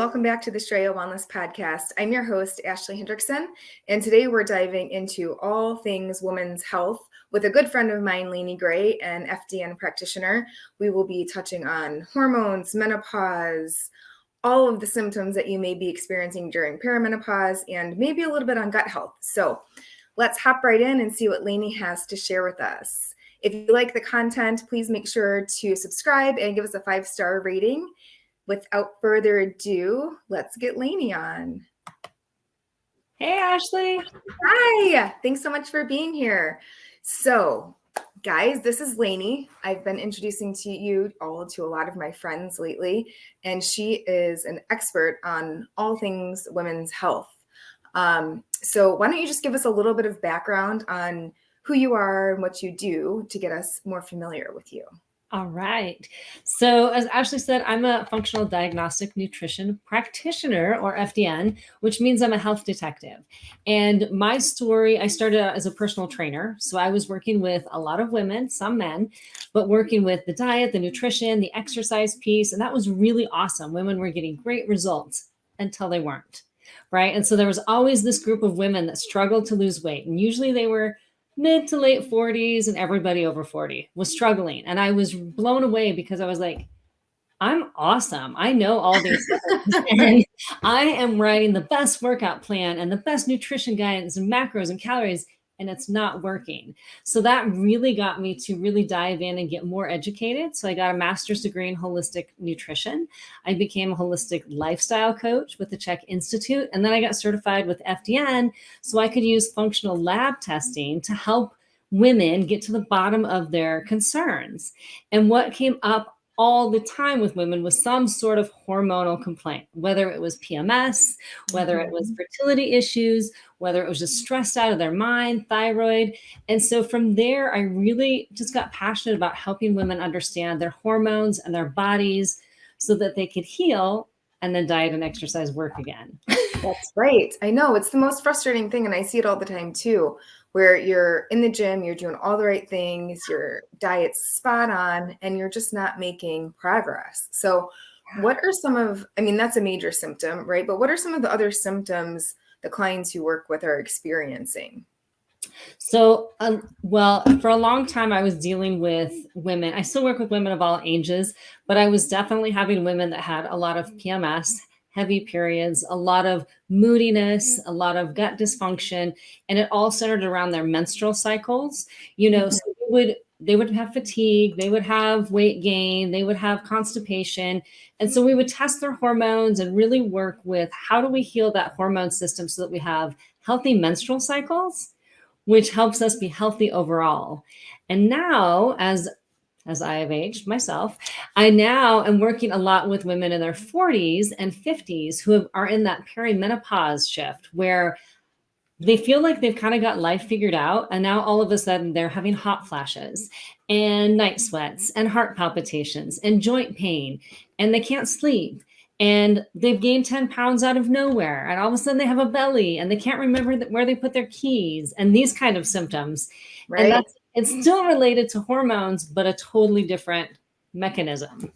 welcome back to the Straya Wellness Podcast. I'm your host, Ashley Hendrickson, and today we're diving into all things women's health with a good friend of mine, Laini Gray, an FDN practitioner. We will be touching on hormones, menopause, all of the symptoms that you may be experiencing during perimenopause, and maybe a little bit on gut health. So let's hop right in and see what Laini has to share with us. If you like the content, please make sure to subscribe and give us a 5-star rating. Without further ado, let's get Laini on. Hey, Ashley. Hi. Thanks so much for being here. So, guys, this is Laini. I've been introducing to you all to a lot of my friends lately, and she is an expert on all things women's health. So why don't you just give us a little bit of background on who you are and what you do to get us more familiar with you. All right. So as Ashley said, I'm a functional diagnostic nutrition practitioner, or FDN, which means I'm a health detective. And my story, I started out as a personal trainer. So I was working with a lot of women, some men, but working with the diet, the nutrition, the exercise piece. And that was really awesome. Women were getting great results until they weren't, right? And so there was always this group of women that struggled to lose weight. And usually they were mid to late 40s, and everybody over 40 was struggling. And I was blown away because I was like, I'm awesome. I know all these things. And I am writing the best workout plan and the best nutrition guidance and macros and calories, and it's not working. So that really got me to really dive in and get more educated. So I got a master's degree in holistic nutrition. I became a holistic lifestyle coach with the Czech Institute. And then I got certified with FDN so I could use functional lab testing to help women get to the bottom of their concerns. And what came up all the time with women was some sort of hormonal complaint, whether it was PMS, whether it was fertility issues, whether it was just stressed out of their mind, thyroid. And so from there, I really just got passionate about helping women understand their hormones and their bodies so that they could heal and then diet and exercise work again. That's right. I know it's the most frustrating thing. And I see it all the time too, where you're in the gym, you're doing all the right things, your diet's spot on, and you're just not making progress. So what are some of, I mean, that's a major symptom, right? But what are some of the other symptoms the clients you work with are experiencing? So, well, for a long time, I was dealing with women. I still work with women of all ages, but I was definitely having women that had a lot of PMS, heavy periods, a lot of moodiness, a lot of gut dysfunction, and it all centered around their menstrual cycles. So they would have fatigue, they would have weight gain, they would have constipation. And so we would test their hormones and really work with how do we heal that hormone system so that we have healthy menstrual cycles, which helps us be healthy overall. And now, as I have aged myself, I now am working a lot with women in their 40s and 50s who are in that perimenopause shift where they feel like they've kind of got life figured out. And now all of a sudden they're having hot flashes and night sweats and heart palpitations and joint pain, and they can't sleep. And they've gained 10 pounds out of nowhere. And all of a sudden they have a belly and they can't remember where they put their keys and these kind of symptoms. Right. And it's still related to hormones, but a totally different mechanism.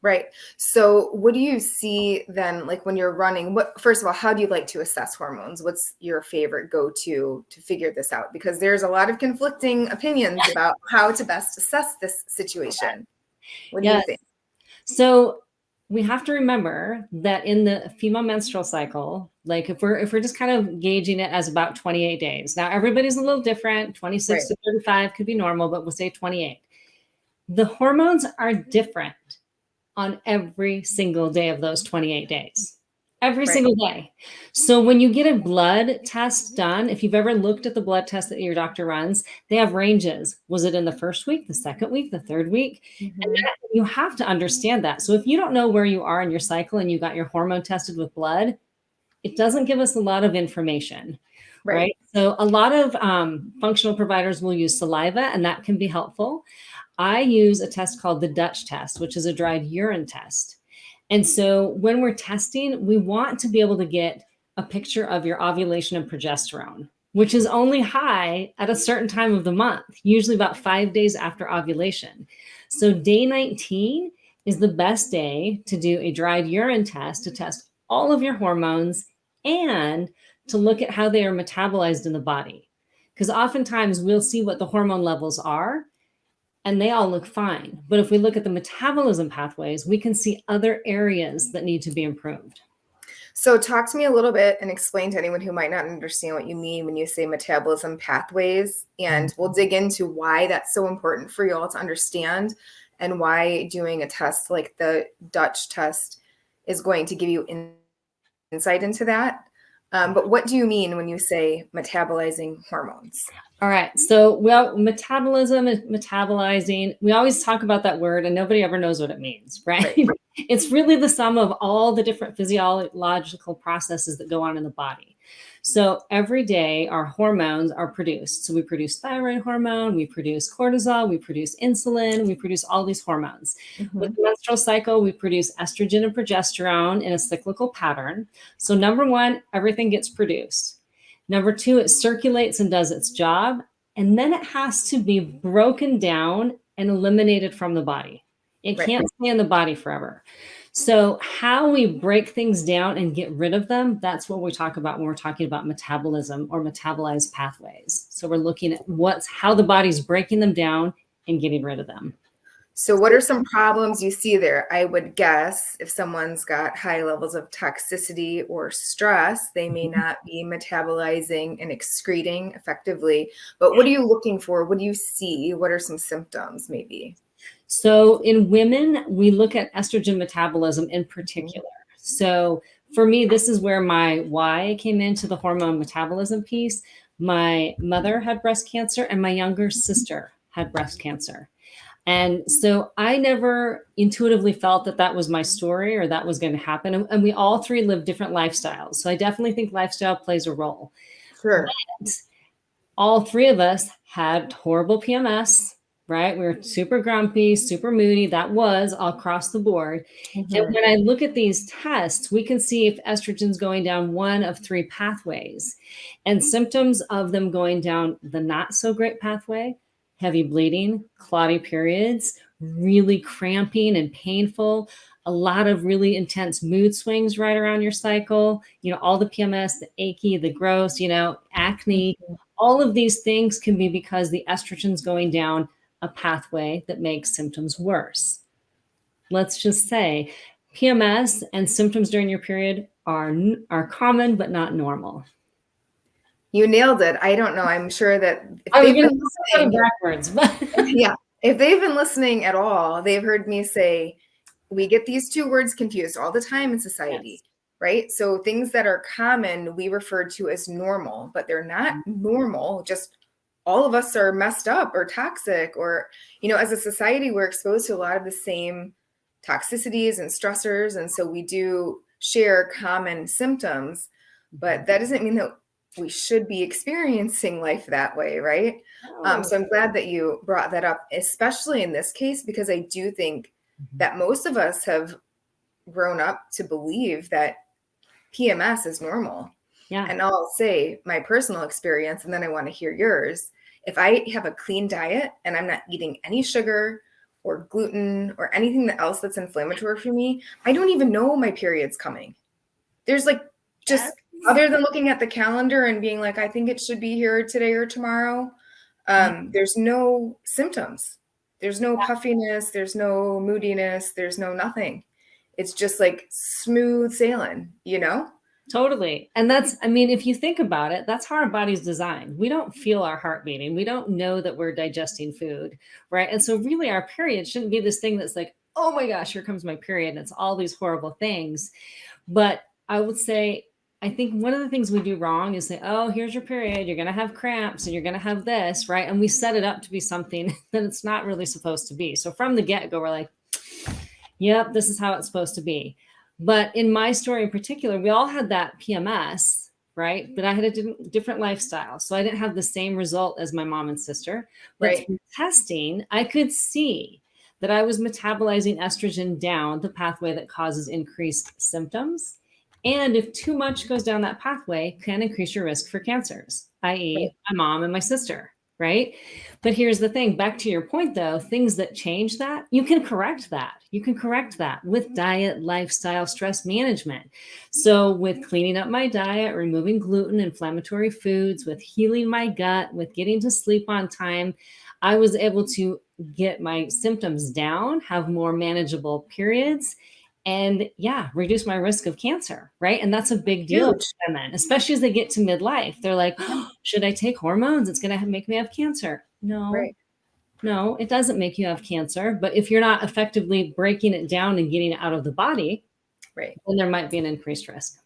Right. So what do you see then, like when you're running, first of all, how do you like to assess hormones? What's your favorite go-to to figure this out? Because there's a lot of conflicting opinions about how to best assess this situation. What do you think? So we have to remember that in the female menstrual cycle, like if we're just kind of gauging it as about 28 days. Now everybody's a little different. 26 to 35 could be normal, but we'll say 28. The hormones are different on every single day of those 28 days. Every single day. So when you get a blood test done, if you've ever looked at the blood test that your doctor runs, they have ranges. Was it in the first week, the second week, the third week? Mm-hmm. And you have to understand that. So if you don't know where you are in your cycle and you got your hormone tested with blood, it doesn't give us a lot of information, right? So a lot of functional providers will use saliva, and that can be helpful. I use a test called the Dutch test, which is a dried urine test. And so when we're testing, we want to be able to get a picture of your ovulation and progesterone, which is only high at a certain time of the month, usually about 5 days after ovulation. So day 19 is the best day to do a dried urine test to test all of your hormones and to look at how they are metabolized in the body. Because oftentimes we'll see what the hormone levels are and they all look fine. But if we look at the metabolism pathways, we can see other areas that need to be improved. So talk to me a little bit and explain to anyone who might not understand what you mean when you say metabolism pathways. And we'll dig into why that's so important for you all to understand and why doing a test like the Dutch test is going to give you insight into that. But what do you mean when you say metabolizing hormones? All right. So, well, metabolism is metabolizing. We always talk about that word and nobody ever knows what it means, right? It's really the sum of all the different physiological processes that go on in the body. So every day our hormones are produced. So we produce thyroid hormone, we produce cortisol, we produce insulin, we produce all these hormones. Mm-hmm. With the menstrual cycle, we produce estrogen and progesterone in a cyclical pattern. So number one, everything gets produced. Number two, it circulates and does its job. And then it has to be broken down and eliminated from the body. It can't stay in the body forever. So how we break things down and get rid of them, that's what we talk about when we're talking about metabolism or metabolized pathways. So we're looking at how the body's breaking them down and getting rid of them. So what are some problems you see there? I would guess if someone's got high levels of toxicity or stress, they may not be metabolizing and excreting effectively. But what are you looking for? What do you see? What are some symptoms maybe? So in women, we look at estrogen metabolism in particular. So for me, this is where my why came into the hormone metabolism piece. My mother had breast cancer and my younger sister had breast cancer. And so I never intuitively felt that that was my story or that was going to happen. And we all three live different lifestyles. So I definitely think lifestyle plays a role. Sure. But all three of us had horrible PMS, right? We were super grumpy, super moody. That was all across the board. Mm-hmm. And when I look at these tests, we can see if estrogen's going down one of three pathways and symptoms of them going down the not so great pathway: heavy bleeding, clotty periods, really cramping and painful, a lot of really intense mood swings right around your cycle, all the PMS, the achy, the gross, acne, all of these things can be because the estrogen's going down a pathway that makes symptoms worse. Let's just say PMS and symptoms during your period are common, but not normal. You nailed it. I don't know. I'm sure that if they've been listening backwards, but yeah, if they've been listening at all, they've heard me say we get these two words confused all the time in society, right? So things that are common we refer to as normal, but they're not normal. Just all of us are messed up or toxic, or as a society we're exposed to a lot of the same toxicities and stressors, and so we do share common symptoms, but that doesn't mean that we should be experiencing life that way, right? So I'm glad that you brought that up, especially in this case, because I do think that most of us have grown up to believe that PMS is normal. Yeah. And I'll say my personal experience, and then I want to hear yours. If I have a clean diet and I'm not eating any sugar or gluten or anything else that's inflammatory for me, I don't even know my period's coming. There's other than looking at the calendar and being like, I think it should be here today or tomorrow, there's no symptoms. There's no puffiness. There's no moodiness. There's no nothing. It's just like smooth sailing, Totally. And if you think about it, that's how our body's designed. We don't feel our heart beating. We don't know that we're digesting food, right? And so really our period shouldn't be this thing that's like, oh my gosh, here comes my period. And it's all these horrible things. But I would say, I think one of the things we do wrong is say, oh, here's your period. You're going to have cramps and you're going to have this, right? And we set it up to be something that it's not really supposed to be. So from the get-go, we're like, yep, this is how it's supposed to be. But in my story in particular, we all had that PMS, right? But I had a different lifestyle. So I didn't have the same result as my mom and sister. But through testing, I could see that I was metabolizing estrogen down the pathway that causes increased symptoms. And if too much goes down that pathway, can increase your risk for cancers, i.e. my mom and my sister. right? But here's the thing, back to your point though, things that change that, you can correct that. You can correct that with diet, lifestyle, stress management. So with cleaning up my diet, removing gluten, inflammatory foods, with healing my gut, with getting to sleep on time, I was able to get my symptoms down, have more manageable periods, and yeah, reduce my risk of cancer, right? And that's a big deal Huge. for women, especially as they get to midlife. They're like, oh, should I take hormones? It's going to make me have cancer. No, Right. no, it doesn't make you have cancer. But if you're not effectively breaking it down and getting it out of the body, Right. then there might be an increased risk.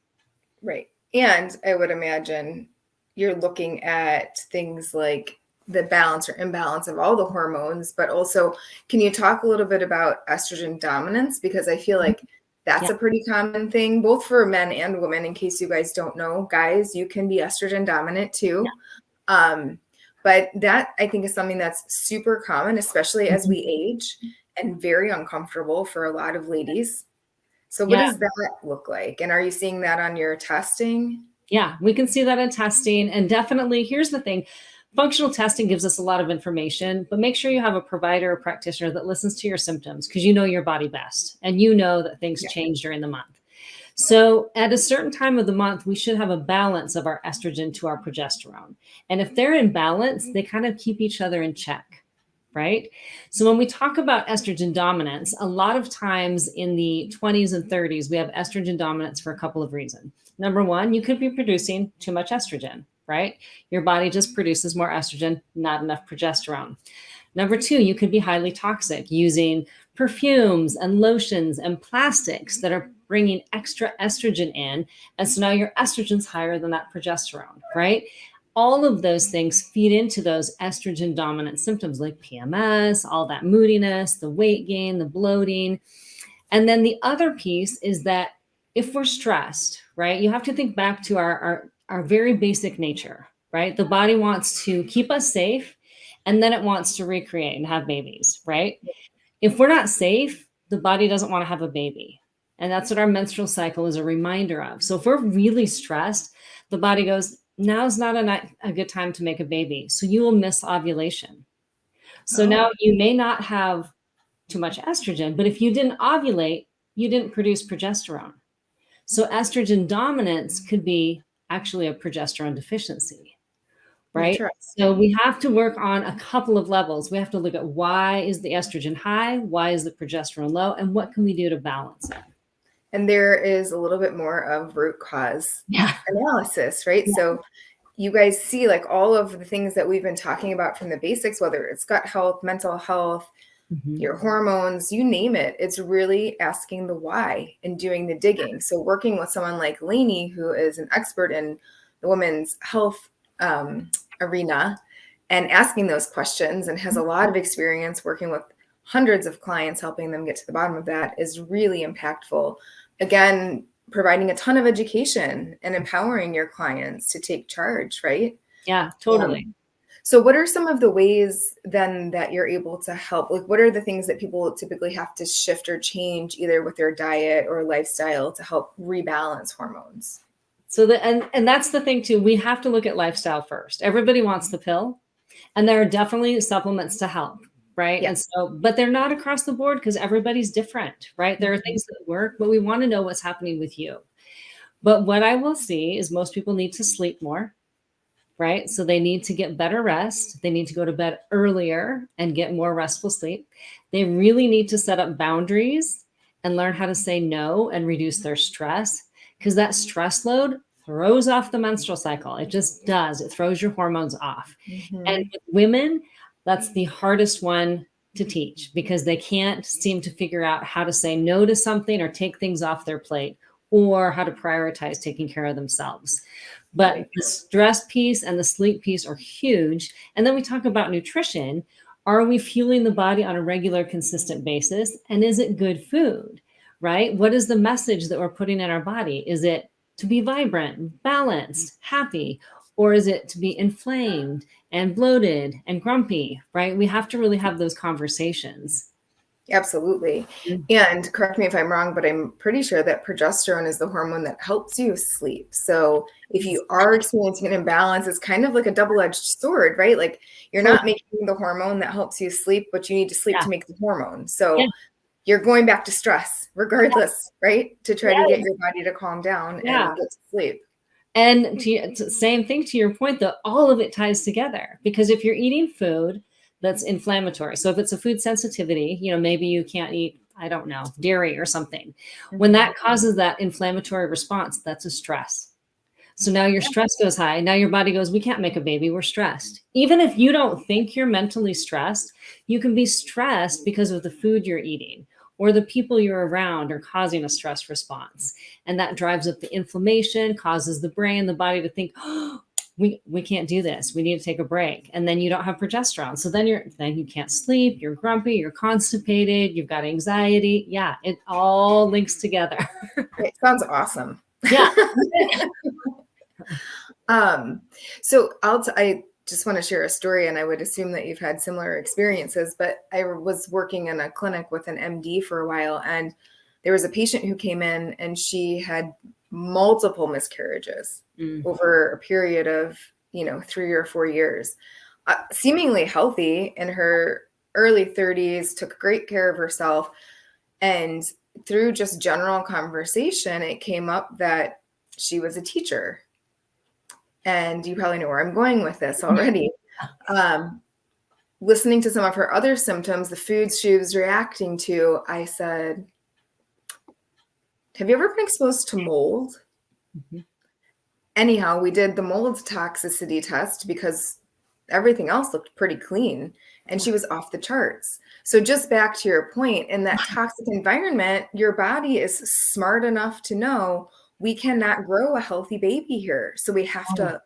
Right. And I would imagine you're looking at things like the balance or imbalance of all the hormones, but also can you talk a little bit about estrogen dominance? Because I feel like that's Yeah. a pretty common thing, both for men and women. In case you guys don't know, guys, you can be estrogen dominant too. But that I think is something that's super common, especially as we age, and very uncomfortable for a lot of ladies. So what Yeah. does that look like? And are you seeing that on your testing? Yeah, we can see that in testing. And definitely, here's the thing, functional testing gives us a lot of information, but make sure you have a provider or practitioner that listens to your symptoms because you know your body best and you know that things Yeah. change during the month. So at a certain time of the month, we should have a balance of our estrogen to our progesterone. And if they're in balance, they kind of keep each other in check, right? So when we talk about estrogen dominance, a lot of times in the 20s and 30s, we have estrogen dominance for a couple of reasons. Number one, you could be producing too much estrogen, right? Your body just produces more estrogen, not enough progesterone. Number two, you could be highly toxic using perfumes and lotions and plastics that are bringing extra estrogen in. And so now your estrogen's higher than that progesterone, right? All of those things feed into those estrogen dominant symptoms like PMS, all that moodiness, the weight gain, the bloating. And then the other piece is that if we're stressed, right, you have to think back to our very basic nature, right? The body wants to keep us safe and then it wants to recreate and have babies, right? If we're not safe, the body doesn't want to have a baby. And that's what our menstrual cycle is a reminder of. So if we're really stressed, the body goes, now's not a good time to make a baby. So you will miss ovulation. So now Oh, you may not have too much estrogen, but if you didn't ovulate, you didn't produce progesterone. So estrogen dominance could be actually a progesterone deficiency, right? So interesting. we have to work on a couple of levels. We have to look at why is the estrogen high, why is the progesterone low, and what can we do to balance it? And there is a little bit more of root cause Yeah. analysis, right? Yeah. So you guys see like all of the things that we've been talking about from the basics, whether it's gut health, mental health, Mhm. your hormones, you name it. It's really asking the why and doing the digging. So working with someone like Laini, who is an expert in the women's health arena, and asking those questions and has a lot of experience working with hundreds of clients, helping them get to the bottom of that is really impactful. Again, providing a ton of education and empowering your clients to take charge, right? Yeah, totally. Um, so what are some of the ways then that you're able to help? Like, what are the things that people typically have to shift or change either with their diet or lifestyle to help rebalance hormones? So and that's the thing too. We have to look at lifestyle first. Everybody wants the pill, and there are definitely supplements to help, right? And Yes. so, but they're not across the board because everybody's different, right? There are Mhm. things that work, but we want to know what's happening with you. But what I will see is most people need to sleep more, right? So they need to get better rest. They need to go to bed earlier and get more restful sleep. They really need to set up boundaries and learn how to say no and reduce their stress because that stress load throws off the menstrual cycle. It just does. It throws your hormones off. And Mhm. with women, that's the hardest one to teach because they can't seem to figure out how to say no to something or take things off their plate or how to prioritize taking care of themselves. But Right. the stress piece and the sleep piece are huge. And then we talk about nutrition. Are we fueling the body on a regular, consistent basis? And is it good food, right? What is the message that we're putting in our body? Is it to be vibrant, balanced, happy, or is it to be inflamed and bloated and grumpy, right? We have to really have those conversations. Absolutely. And correct me if I'm wrong, but I'm pretty sure that progesterone is the hormone that helps you sleep. So if you are experiencing an imbalance, it's kind of like a double-edged sword, right? Like you're not making the hormone that helps you sleep, but you need to sleep to make the hormone. So you're going back to stress regardless, right? To try to get your body to calm down and get to sleep. And same thing to your point, though, all of it ties together, because if you're eating food that's inflammatory, so if it's a food sensitivity, maybe you can't eat, I don't know, dairy or something. When that causes that inflammatory response, that's a stress. So now your stress goes high. Now your body goes, we can't make a baby. We're stressed. Even if you don't think you're mentally stressed, you can be stressed because of the food you're eating or the people you're around are causing a stress response. And that drives up the inflammation, causes the brain, the body to think, oh, we can't do this. We need to take a break. And then you don't have progesterone. So then you can't sleep, you're grumpy, you're constipated, you've got anxiety. Yeah, it all links together. It sounds awesome. Yeah. So I just want to share a story, and I would assume that you've had similar experiences, but I was working in a clinic with an MD for a while, and there was a patient who came in and she had multiple miscarriages over a period of, 3 or 4 years, seemingly healthy in her early 30s, took great care of herself. And through just general conversation, it came up that she was a teacher. And you probably know where I'm going with this already. Listening to some of her other symptoms, the foods she was reacting to, I said, have you ever been exposed to mold? Anyhow, we did the mold toxicity test because everything else looked pretty clean, and she was off the charts. So just back to your point, in that toxic environment, your body is smart enough to know we cannot grow a healthy baby here. So we have to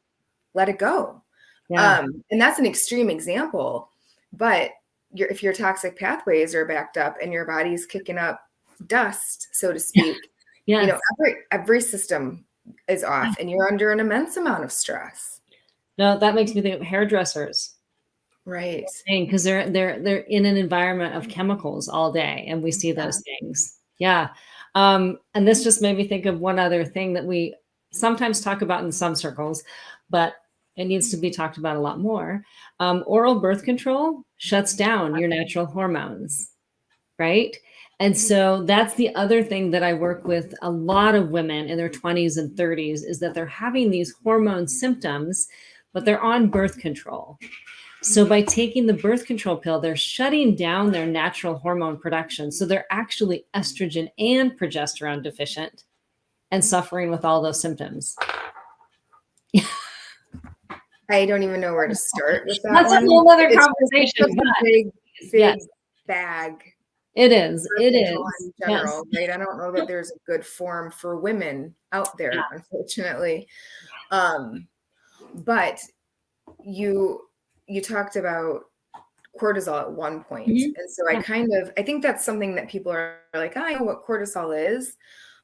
let it go. And that's an extreme example, but if your toxic pathways are backed up and your body's kicking up dust, so to speak, every system is off and you're under an immense amount of stress. No, that makes me think of hairdressers. Right. Because they're in an environment of chemicals all day, and we see those things. Yeah. And this just made me think of one other thing that we sometimes talk about in some circles, but it needs to be talked about a lot more. Oral birth control shuts down your natural hormones, right? And so that's the other thing that I work with a lot of women in their 20s and 30s is that they're having these hormone symptoms, but they're on birth control. So by taking the birth control pill, they're shutting down their natural hormone production. So they're actually estrogen and progesterone deficient and suffering with all those symptoms. I don't even know where to start with that. That's one. A whole other conversation. It's a big bag. It is. It is. In general, right? I don't know that there's a good form for women out there, unfortunately. But you talked about cortisol at one point. And so I think that's something that people are like, I know what cortisol is.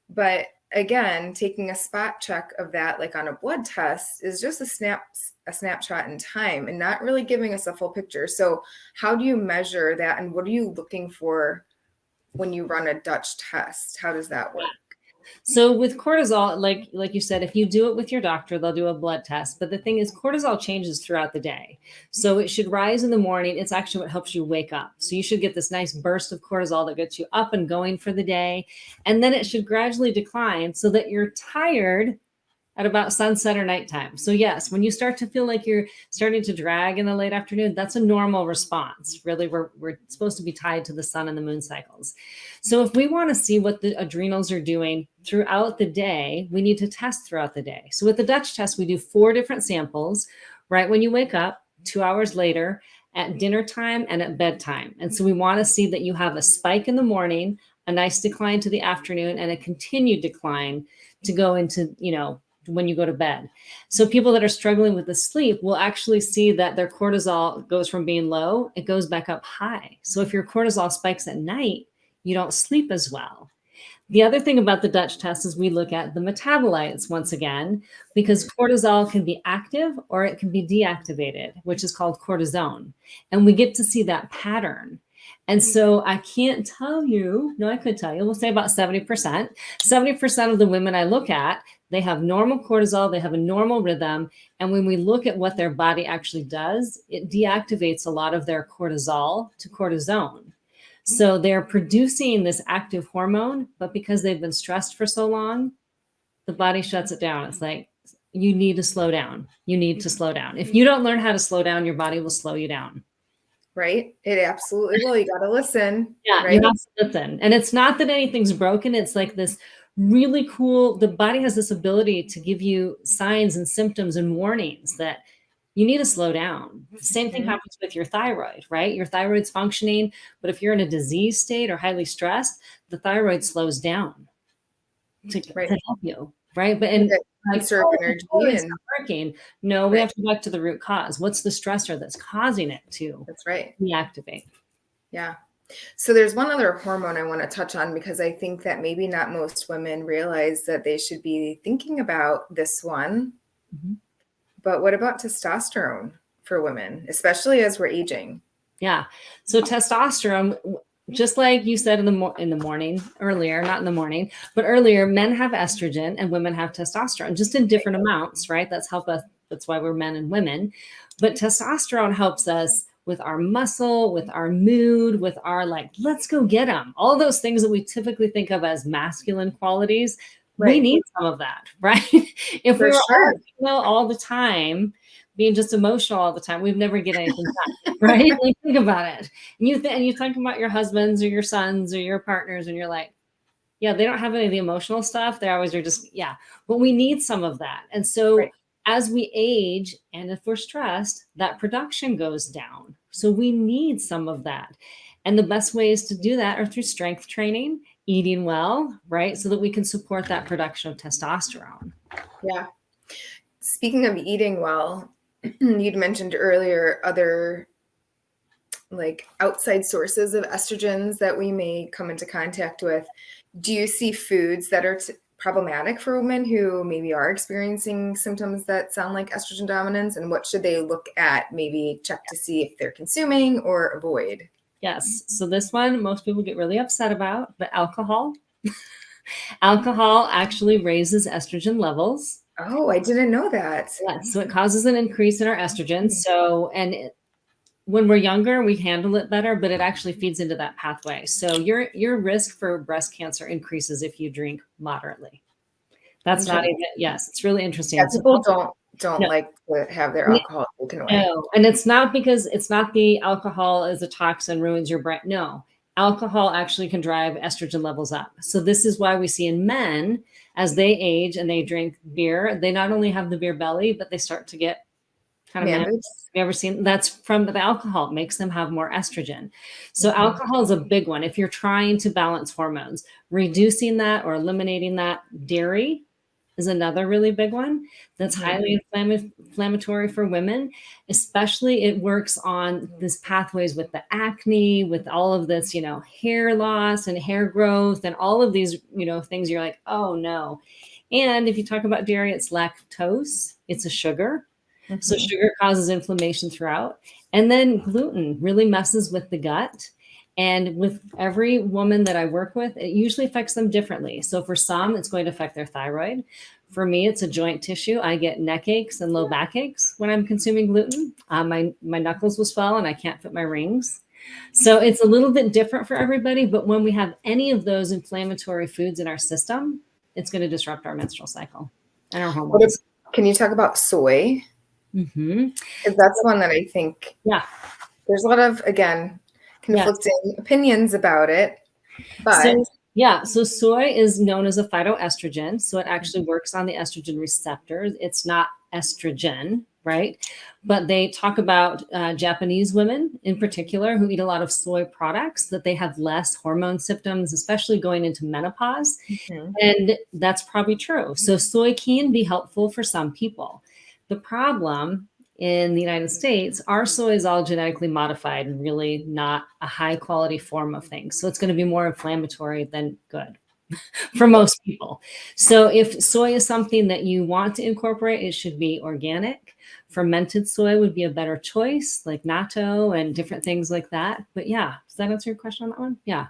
But again, taking a spot check of that, like on a blood test, is just a snapshot in time and not really giving us a full picture. So how do you measure that? And what are you looking for when you run a Dutch test? How does that work? So with cortisol, like you said, if you do it with your doctor, they'll do a blood test. But the thing is, cortisol changes throughout the day. So it should rise in the morning. It's actually what helps you wake up. So you should get this nice burst of cortisol that gets you up and going for the day. And then it should gradually decline so that you're tired at about sunset or nighttime. So yes, when you start to feel like you're starting to drag in the late afternoon, that's a normal response. Really, we're supposed to be tied to the sun and the moon cycles. So if we want to see what the adrenals are doing throughout the day, we need to test throughout the day. So with the Dutch test, we do 4 different samples, right when you wake up, 2 hours later, at dinner time, and at bedtime. And so we want to see that you have a spike in the morning, a nice decline to the afternoon, and a continued decline to go into, when you go to bed. So people that are struggling with the sleep will actually see that their cortisol goes from being low, it goes back up high. So if your cortisol spikes at night, you don't sleep as well. The other thing about the Dutch test is we look at the metabolites once again, because cortisol can be active or it can be deactivated, which is called cortisone. And we get to see that pattern. And so I can't tell you, no, I could tell you, we'll say about 70% of the women I look at, They have normal cortisol, they have a normal rhythm. And when we look at what their body actually does, it deactivates a lot of their cortisol to cortisone. So they're producing this active hormone, but because they've been stressed for so long, the body shuts it down. It's like, you need to slow down. You need to slow down. If you don't learn how to slow down, your body will slow you down. Right? It absolutely will. You got to listen. Yeah, right? you have to listen. And it's not that anything's broken. It's like this really cool, the body has this ability to give you signs and symptoms and warnings that you need to slow down. The same thing happens with your thyroid, right? Your thyroid's functioning, but if you're in a disease state or highly stressed, the thyroid slows down to help you, right? But conserve energy it's and not working. No, we have to go back to the root cause. What's the stressor that's causing it to deactivate? Yeah. So there's one other hormone I want to touch on, because I think that maybe not most women realize that they should be thinking about this one. But what about testosterone for women, especially as we're aging? Yeah. So testosterone, just like you said in the morning earlier, not in the morning, but earlier, men have estrogen and women have testosterone, just in different amounts, right? That's why we're men and women. But testosterone helps us with our muscle, with our mood, with our let's go get them. All those things that we typically think of as masculine qualities, we need some of that, right? If we were all the time, being just emotional all the time, we'd never get anything done, right? Think about it. And you think about your husbands or your sons or your partners, and you're like, yeah, they don't have any of the emotional stuff. They always are just, but we need some of that. And so as we age, and if we're stressed, that production goes down. So we need some of that. And the best ways to do that are through strength training, eating well, right? So that we can support that production of testosterone. Yeah. Speaking of eating well, you'd mentioned earlier other outside sources of estrogens that we may come into contact with. Do you see foods that are problematic for women who maybe are experiencing symptoms that sound like estrogen dominance, and what should they look at, maybe check to see if they're consuming or avoid? Yes. So this one, most people get really upset about, but alcohol. Alcohol actually raises estrogen levels. Oh, I didn't know that. Yes. So it causes an increase in our estrogen. So, when we're younger, we handle it better, but it actually feeds into that pathway. So your risk for breast cancer increases if you drink moderately. That's not even, it's really interesting. Yeah, people don't like to have their alcohol taken away. No, and it's not because it's not the alcohol as a toxin ruins your brain. No, alcohol actually can drive estrogen levels up. So this is why we see in men, as they age and they drink beer, they not only have the beer belly, but they start to get kind of have you ever seen? That's from the alcohol. It makes them have more estrogen. So alcohol is a big one. If you're trying to balance hormones, reducing that or eliminating that. Dairy is another really big one that's highly inflammatory for women. Especially it works on these pathways with the acne, with all of this, hair loss and hair growth and all of these, things. You're like, oh no. And if you talk about dairy, it's lactose. It's a sugar. So sugar causes inflammation throughout. And then gluten really messes with the gut. And with every woman that I work with, it usually affects them differently. So for some, it's going to affect their thyroid. For me, it's a joint tissue. I get neck aches and low back aches when I'm consuming gluten. My knuckles will swell and I can't fit my rings. So it's a little bit different for everybody. But when we have any of those inflammatory foods in our system, it's going to disrupt our menstrual cycle and our hormones. Can you talk about soy? Because that's one that I think there's a lot of, again, conflicting opinions about it. But so soy is known as a phytoestrogen. So it actually works on the estrogen receptors. It's not estrogen, right? But they talk about Japanese women in particular who eat a lot of soy products, that they have less hormone symptoms, especially going into menopause. And that's probably true. So soy can be helpful for some people. The problem in the United States, our soy is all genetically modified and really not a high quality form of things. So it's going to be more inflammatory than good for most people. So if soy is something that you want to incorporate, it should be organic. Fermented soy would be a better choice, like natto and different things like that. But does that answer your question on that one? Yeah.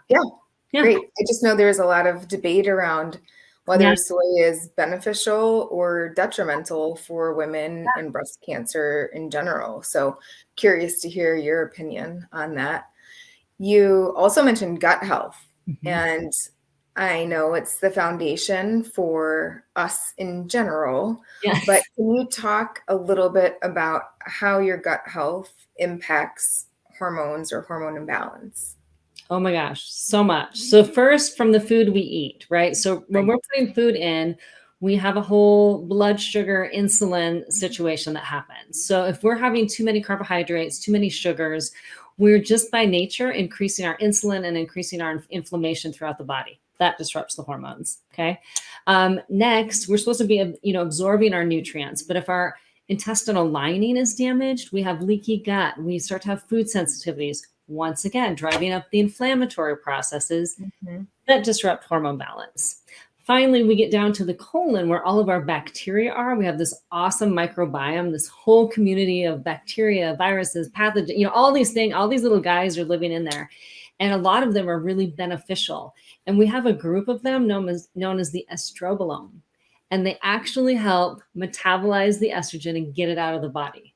Great. I just know there's a lot of debate around whether Yeah. soy is beneficial or detrimental for women and breast cancer in general. So curious to hear your opinion on that. You also mentioned gut health, Mhm. and I know it's the foundation for us in general, but Yes. can you talk a little bit about how your gut health impacts hormones or hormone imbalance? Oh my gosh, so much. So first from the food we eat, right? So when Right. we're putting food in, we have a whole blood sugar insulin situation that happens. So if we're having too many carbohydrates, too many sugars, we're just by nature increasing our insulin and increasing our inflammation throughout the body. That disrupts the hormones. Okay. Next, we're supposed to be, absorbing our nutrients, but if our intestinal lining is damaged, we have leaky gut, we start to have food sensitivities, once again, driving up the inflammatory processes Mhm. that disrupt hormone balance. Finally, we get down to the colon where all of our bacteria are. We have this awesome microbiome, this whole community of bacteria, viruses, pathogens, all these things, all these little guys are living in there. And a lot of them are really beneficial. And we have a group of them known as the estrobolome. And they actually help metabolize the estrogen and get it out of the body.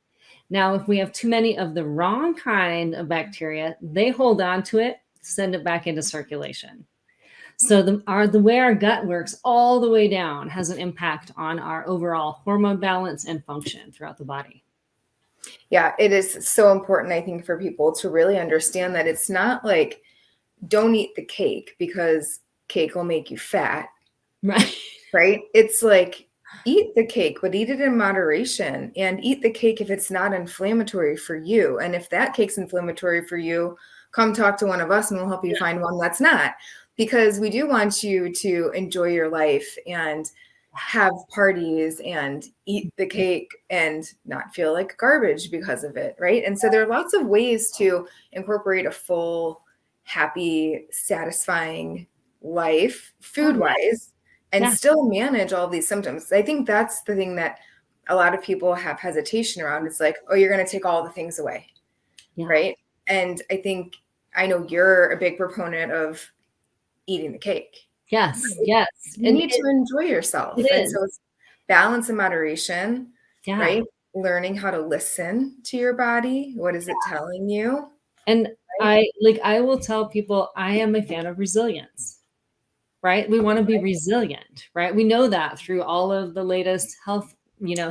Now, if we have too many of the wrong kind of bacteria, they hold on to it, send it back into circulation. So the way our gut works all the way down has an impact on our overall hormone balance and function throughout the body. Yeah, it is so important, I think, for people to really understand that it's not like don't eat the cake because cake will make you fat, Right. right? It's like eat the cake, but eat it in moderation and eat the cake if it's not inflammatory for you. And if that cake's inflammatory for you, come talk to one of us and we'll help you Yeah. find one that's not. Because we do want you to enjoy your life and have parties and eat the cake and not feel like garbage because of it, right? And so there are lots of ways to incorporate a full, happy, satisfying life Oh, food yeah. wise and Yeah. still manage all these symptoms. I think that's the thing that a lot of people have hesitation around. It's like, oh, you're going to take all the things away, Yeah. right? And I know you're a big proponent of eating the cake. Yes. Yes. You And need to enjoy yourself. it And is. so it's balance and moderation, Yeah. right? Learning how to listen to your body. What is it telling you? And Right? I will tell people I am a fan of resilience, right? We want to be Right? resilient, right? We know that through all of the latest health,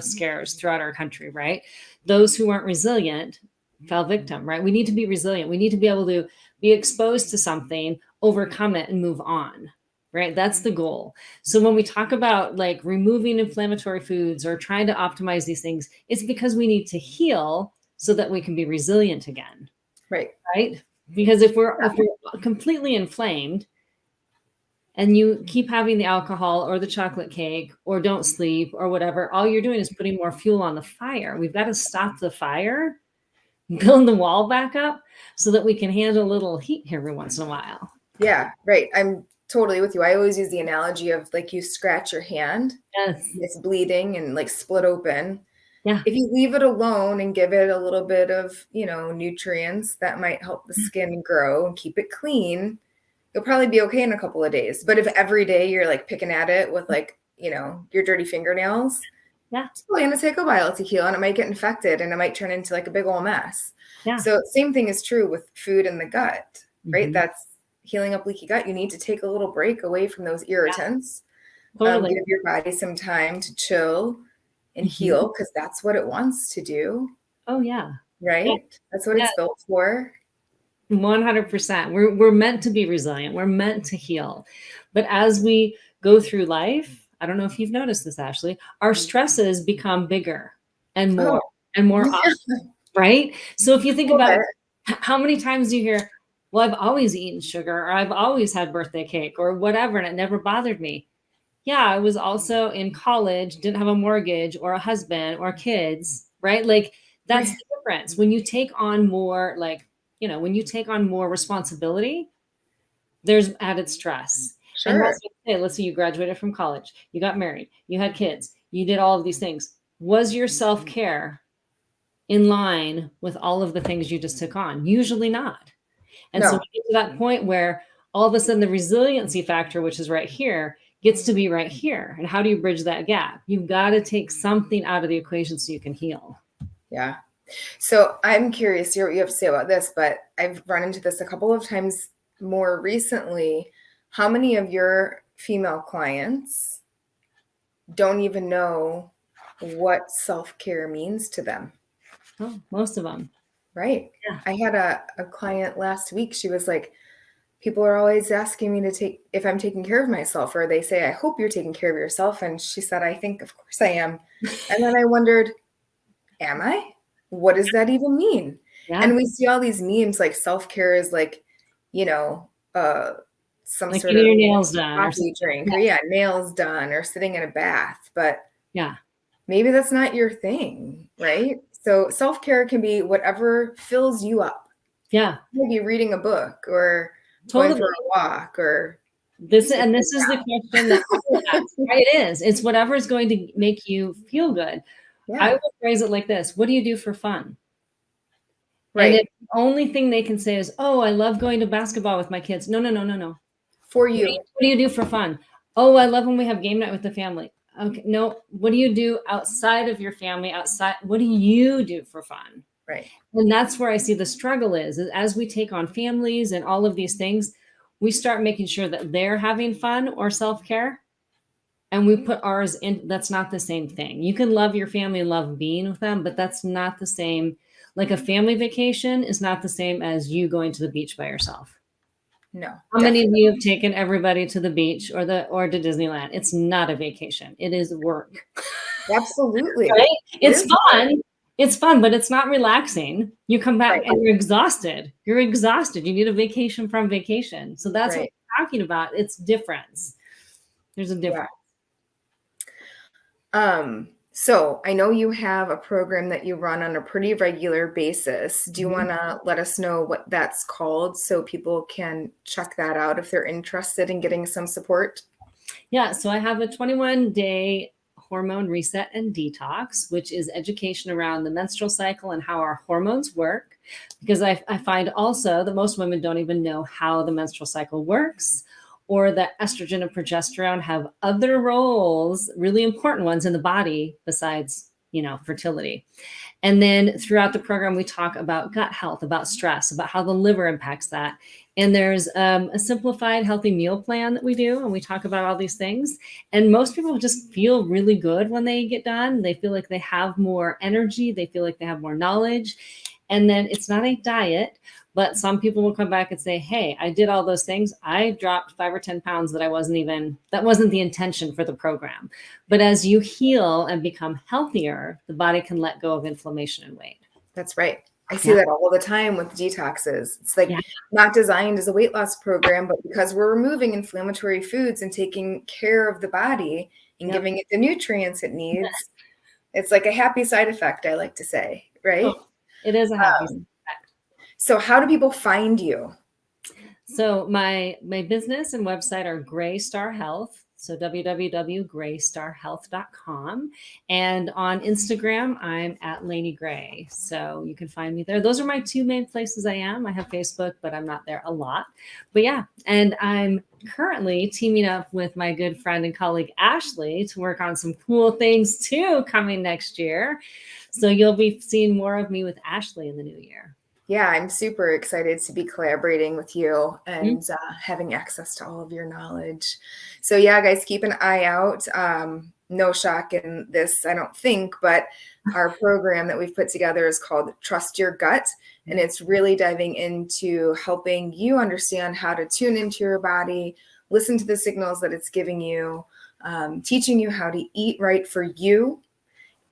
scares throughout our country, right? Those who aren't resilient fell victim, right? We need to be resilient. We need to be able to be exposed to something, overcome it, and move on, right? That's the goal. So when we talk about like removing inflammatory foods or trying to optimize these things, it's because we need to heal so that we can be resilient again, Right. right? Because if we're completely inflamed, and you keep having the alcohol or the chocolate cake or don't sleep or whatever, all you're doing is putting more fuel on the fire. We've got to stop the fire, build the wall back up so that we can handle a little heat every once in a while. Yeah, right. I'm totally with you. I always use the analogy of like you scratch your hand, Yes. it's bleeding and like split open. Yeah. If you leave it alone and give it a little bit of, nutrients that might help the skin grow and keep it clean, you'll probably be okay in a couple of days. But if every day you're like picking at it with like, your dirty fingernails, Yeah. it's probably gonna take a while to heal and it might get infected and it might turn into like a big old mess. Yeah. So same thing is true with food in the gut, right? Mhm. That's healing up leaky gut. You need to take a little break away from those Yeah. irritants. Totally. Give your body some time to chill and Mhm. heal because that's what it wants to do, Oh yeah. Yeah. right? That's what Yeah. it's built for. 100%. We're meant to be resilient. We're meant to heal. But as we go through life, I don't know if you've noticed this, Ashley, our stresses become bigger and Oh, more and more yeah, often, right? So if you a think little about it, bit. how many times do you hear, well, I've always eaten sugar or I've always had birthday cake or whatever, and it never bothered me. Yeah, I was also in college, didn't have a mortgage or a husband or kids, right? Like that's Right. the difference. When you take on more, when you take on more responsibility, there's added stress. And Sure. that's what I say. Let's say you graduated from college, you got married, you had kids, you did all of these things. Was your self care in line with all of the things you just took on? Usually not. And so No. we get to that point where all of a sudden the resiliency factor, which is right here, gets to be right here. And how do you bridge that gap? You've got to take something out of the equation so you can heal. Yeah. So I'm curious to hear what you have to say about this, but I've run into this a couple of times more recently. How many of your female clients don't even know what self-care means to them? Oh, most of them. Right. Yeah. I had a client last week. She was like, people are always asking me if I'm taking care of myself, or they say, I hope you're taking care of yourself. And she said, I think, of course I am. And then I wondered, am I? What does that even mean? Yeah. And we see all these memes like self-care is like, some like sort of your nails done or coffee drink, or nails done, or sitting in a bath. But yeah, maybe that's not your thing, right? So self-care can be whatever fills you up. Yeah. Maybe reading a book or going for a walk or this is the question that people ask. Right? It is. It's whatever is going to make you feel good. Yeah. I would phrase it like this. What do you do for fun? Right. And if the only thing they can say is, oh, I love going to basketball with my kids. No. For you. What do you do for fun? Oh, I love when we have game night with the family. Okay. No, what do you do outside of your family? Outside, what do you do for fun? Right. And that's where I see the struggle is as we take on families and all of these things, we start making sure that they're having fun or self-care. And we put ours in. That's not the same thing. You can love your family, love being with them, but that's not the same. Like a family vacation is not the same as you going to the beach by yourself. No. How many of you have taken everybody to the beach or to Disneyland? It's not a vacation. It is work. Absolutely. Right? It's fun. It's fun, but it's not relaxing. You come back and you're exhausted. You're exhausted. You need a vacation from vacation. So that's what we're talking about. It's difference. There's a difference. Yeah. So I know you have a program that you run on a pretty regular basis. Do you want to let us know what that's called so people can check that out if they're interested in getting some support? Yeah. So I have a 21-day hormone reset and detox, which is education around the menstrual cycle and how our hormones work. Because I find also that most women don't even know how the menstrual cycle works, or that estrogen and progesterone have other roles, really important ones in the body besides, fertility. And then throughout the program, we talk about gut health, about stress, about how the liver impacts that. And there's a simplified healthy meal plan that we do. And we talk about all these things. And most people just feel really good when they get done. They feel like they have more energy. They feel like they have more knowledge. And then it's not a diet, but some people will come back and say, hey, I did all those things. I dropped 5 or 10 pounds that wasn't the intention for the program. But as you heal and become healthier, the body can let go of inflammation and weight. That's right. I see that all the time with detoxes. It's like not designed as a weight loss program, but because we're removing inflammatory foods and taking care of the body and giving it the nutrients it needs, it's like a happy side effect, I like to say, right? Oh, it is a happy side effect. So how do people find you? So my business and website are Gray Star Health. So www.graystarhealth.com. And on Instagram, I'm at Laini Gray. So you can find me there. Those are my two main places I am. I have Facebook, but I'm not there a lot. But yeah, and I'm currently teaming up with my good friend and colleague, Ashley, to work on some cool things too coming next year. So you'll be seeing more of me with Ashley in the new year. Yeah, I'm super excited to be collaborating with you and having access to all of your knowledge. So yeah, guys, keep an eye out. No shock in this, I don't think, but our program that we've put together is called Trust Your Gut. And it's really diving into helping you understand how to tune into your body, listen to the signals that it's giving you, teaching you how to eat right for you,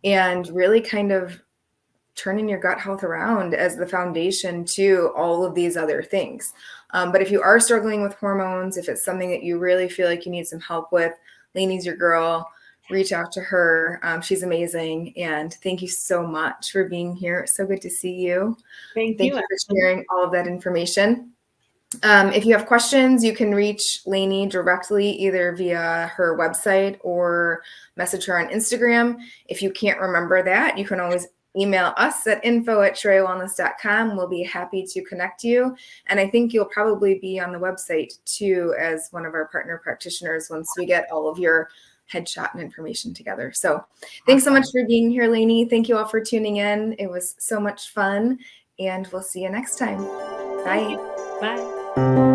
and really kind of turning your gut health around as the foundation to all of these other things. But if you are struggling with hormones, if it's something that you really feel like you need some help with, Laini's your girl. Reach out to her. She's amazing. And thank you so much for being here. It's so good to see you. Thank you for sharing all of that information. If you have questions, you can reach Laini directly, either via her website or message her on Instagram. If you can't remember that, you can always email us at info@shorewellness.com. We'll be happy to connect you. And I think you'll probably be on the website too as one of our partner practitioners once we get all of your headshot and information together. So thanks so much for being here, Laini. Thank you all for tuning in. It was so much fun, and we'll see you next time. Bye. Bye.